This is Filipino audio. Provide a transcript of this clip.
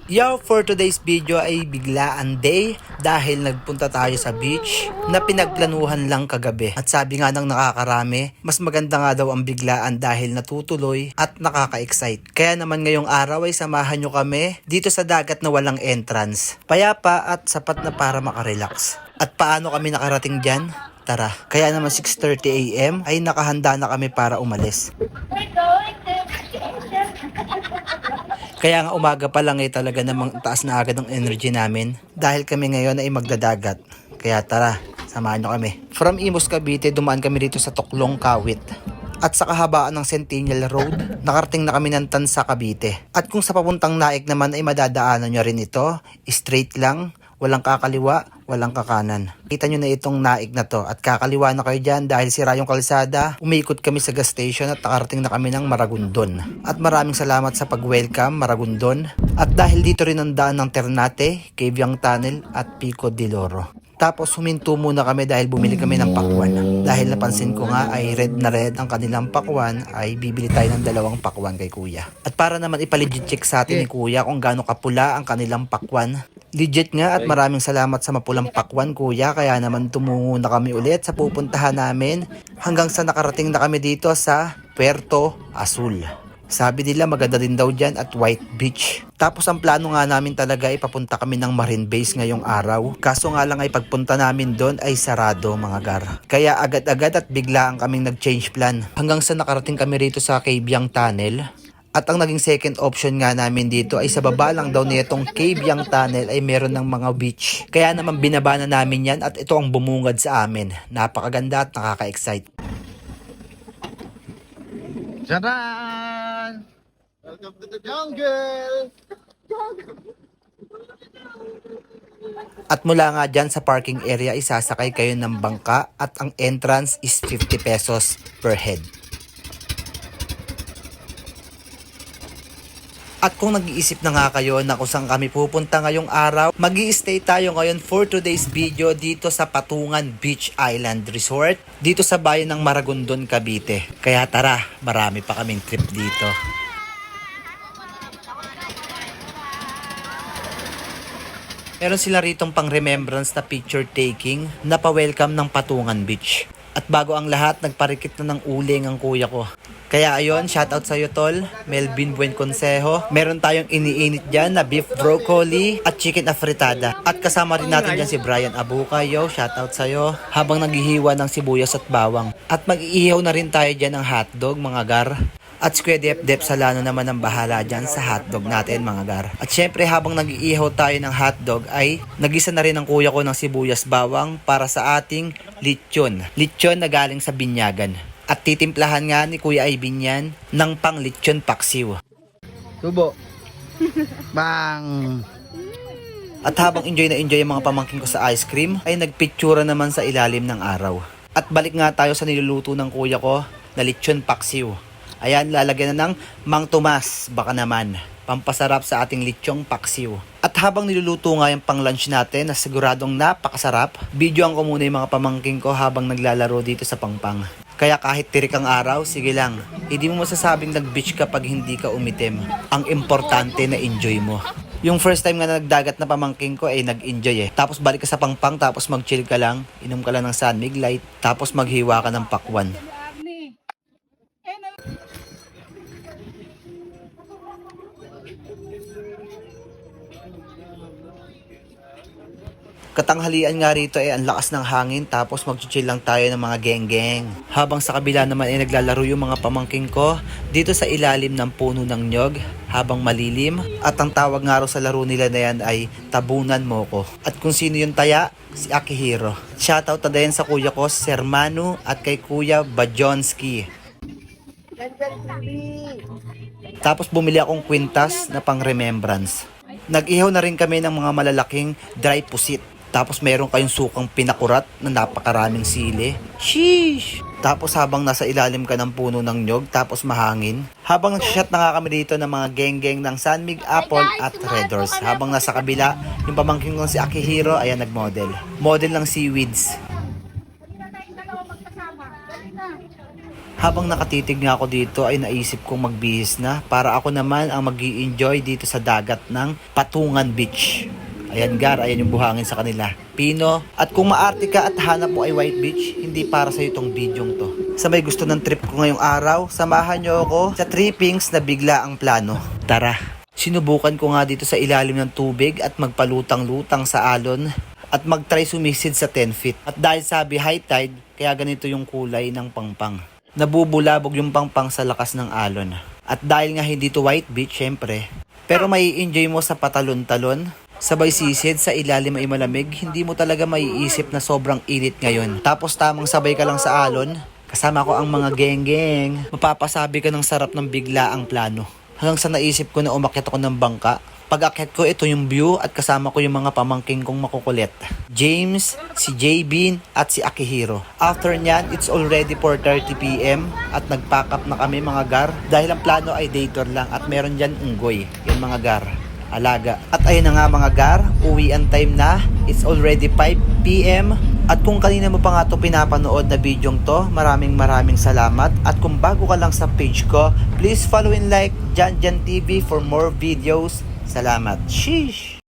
Yo, for today's video ay biglaan day dahil nagpunta tayo sa beach na pinagplanuhan lang kagabi. At sabi nga ng nakakarami, mas maganda nga daw ang biglaan dahil natutuloy at nakaka-excite. Kaya naman ngayong araw ay samahan nyo kami dito sa dagat na walang entrance. Payapa at sapat na para makarelax. At paano kami nakarating dyan? Tara, kaya naman 6:30 AM ay nakahanda na kami para umalis. Kaya nga umaga pa lang ay talaga namang taas na agad ng energy namin dahil kami ngayon ay magdadagat. Kaya tara, samahan nyo kami. From Imus, Cavite, dumaan kami dito sa Tuklong, Kawit. At sa kahabaan ng Centennial Road, nakarating na kami ng Tansa, Cavite. At kung sa papuntang Naik naman ay madadaanan nyo rin ito, straight lang, walang kakaliwa, walang kakanan. Kita nyo na itong Naik na to at kakaliwa na kayo dyan dahil sira yung kalsada. Umikot kami sa gas station at nakarating na kami ng Maragondon. At maraming salamat sa pag-welcome Maragondon. At dahil dito rin ang daan ng Ternate, Cavyang Tunnel at Pico de Loro. Tapos huminto muna kami dahil bumili kami ng pakwan. Dahil napansin ko nga ay red na red ang kanilang pakwan, ay bibili tayo ng 2 pakwan kay kuya. At para naman ipalegit check sa atin ni kuya kung gaano kapula ang kanilang pakwan. Legit nga at maraming salamat sa mapulang pakwan kuya, kaya naman tumungo na kami ulit sa pupuntahan namin hanggang sa nakarating na kami dito sa Puerto Azul. Sabi nila maganda din daw dyan at White Beach. Tapos ang plano nga namin talaga ay papunta kami ng Marine Base ngayong araw. Kaso nga lang ay pagpunta namin doon ay sarado mga gar. Kaya agad-agad at biglaan kaming nag-change plan. Hanggang sa nakarating kami rito sa Cavyang Tunnel. At ang naging second option nga namin dito ay sa baba lang daw nitong Cavyang Tunnel ay meron ng mga beach. Kaya naman binaba na namin yan at ito ang bumungad sa amin. Napakaganda at nakaka-excite. Tadaan! Welcome to the jungle! At mula nga dyan sa parking area, isasakay kayo ng bangka at ang entrance is 50 pesos per head. At kung nag-iisip na nga kayo na kung saan kami pupunta ngayong araw, mag-i-stay tayo ngayon for today's video dito sa Patungan Beach Island Resort, dito sa bayan ng Maragondon, Cavite. Kaya tara, marami pa kaming trip dito. Meron sila ritong pang remembrance na picture taking na pa-welcome ng Patungan Beach. At bago ang lahat, nagparikit na ng uling ang kuya ko. Kaya ayun, shoutout sa'yo tol, Melvin Buen Consejo. Meron tayong iniinit dyan na beef broccoli at chicken afritada. At kasama rin natin dyan si Brian Abuca, yo, shoutout sa'yo. Habang naghihiwa ng sibuyas at bawang. At mag-iihaw na rin tayo dyan ng hotdog mga gar. At si Kuya Dep Salano naman ang bahala dyan sa hotdog natin mga gar. At syempre habang nag-iihaw tayo ng hotdog ay nagisa na rin ang kuya ko ng sibuyas bawang para sa ating lechon. Lechon na galing sa binyagan. At titimplahan nga ni Kuya Ivan yan ng pang lechon paksiw. Tubo! Bang! At habang enjoy na enjoy ang mga pamangkin ko sa ice cream ay nagpictura naman sa ilalim ng araw. At balik nga tayo sa niluluto ng kuya ko na lechon paksiw. Ayan, lalagyan na ng Mang Tomas, baka naman. Pampasarap sa ating lechong paksiw. At habang niluluto nga yung pang lunch natin na siguradong napakasarap, videoan ko muna yung mga pamangking ko habang naglalaro dito sa Pangpang. Kaya kahit tirik ang araw, sige lang. Hindi mo masasabing nag-beach kapag hindi ka umitim. Ang importante na enjoy mo. Yung first time nga na nagdagat na pamangking ko ay nag-enjoy eh. Tapos balik ka sa Pangpang, tapos mag-chill ka lang, inom ka lang ng Sunmig Light, tapos maghiwa ka ng pakwan. Katanghalian nga rito ay ang lakas ng hangin tapos mag-chill lang tayo ng mga geng-geng. Habang sa kabila naman ay naglalaro yung mga pamangking ko dito sa ilalim ng puno ng nyog habang malilim. At ang tawag nga raw sa laro nila na yan ay tabunan mo ko. At kung sino yung taya, si Akihiro. Shoutout na din sa kuya ko, Sir Manu at kay Kuya Bajonski. Tapos bumili akong kwintas na pang remembrance. Nag-ihaw na rin kami ng mga malalaking dry pusit. Tapos meron kayong sukang pinakurat na napakaraming sili. Sheesh! Tapos habang nasa ilalim ka ng puno ng nyog, tapos mahangin. Habang nag-shot na nga kami dito ng mga geng-geng ng Sunmig Apple at Red Doors. Habang nasa kabila, yung pamangkin ko si Akihiro, ayan nag-model. Model ng seaweeds. Habang nakatitig nga ako dito ay naisip kong magbihis na para ako naman ang mag-i-enjoy dito sa dagat ng Patungan Beach. Ayan Gar, ayan yung buhangin sa kanila. Pino, at kung maarte ka at hanap mo ay White Beach, hindi para sa itong bidyong to. Sa may gusto ng trip ko ngayong araw, samahan nyo ako sa trippings na bigla ang plano. Tara! Sinubukan ko nga dito sa ilalim ng tubig at magpalutang-lutang sa alon at mag-try sumisid sa 10 feet. At dahil sabi high tide, kaya ganito yung kulay ng pangpang. Nabubulabog yung pangpang sa lakas ng alon. At dahil nga hindi to White Beach, syempre, pero may enjoy mo sa patalon-talon, sabay sisid sa ilalim ay malamig, hindi mo talaga maiisip na sobrang init ngayon. Tapos tamang sabay ka lang sa alon, kasama ko ang mga geng-geng, mapapasabi ka ng sarap ng bigla ang plano. Hanggang sa naisip ko na umakyat ako ng bangka. Pag-akyat ko, ito yung view at kasama ko yung mga pamangking kong makukulit. James, si J-Bean at si Akihiro. After nyan, it's already 4:30 PM at nag-pack up na kami mga gar dahil ang plano ay day tour lang at meron dyan unggoy. Yan mga gar, alaga. At ayun na nga mga gar, uwian time na. It's already 5 PM. At kung kanina mo pa nga ito pinapanood na bidyong to, maraming salamat. At kung bago ka lang sa page ko, please follow and like Jan TV for more videos. Salamat. Sheesh!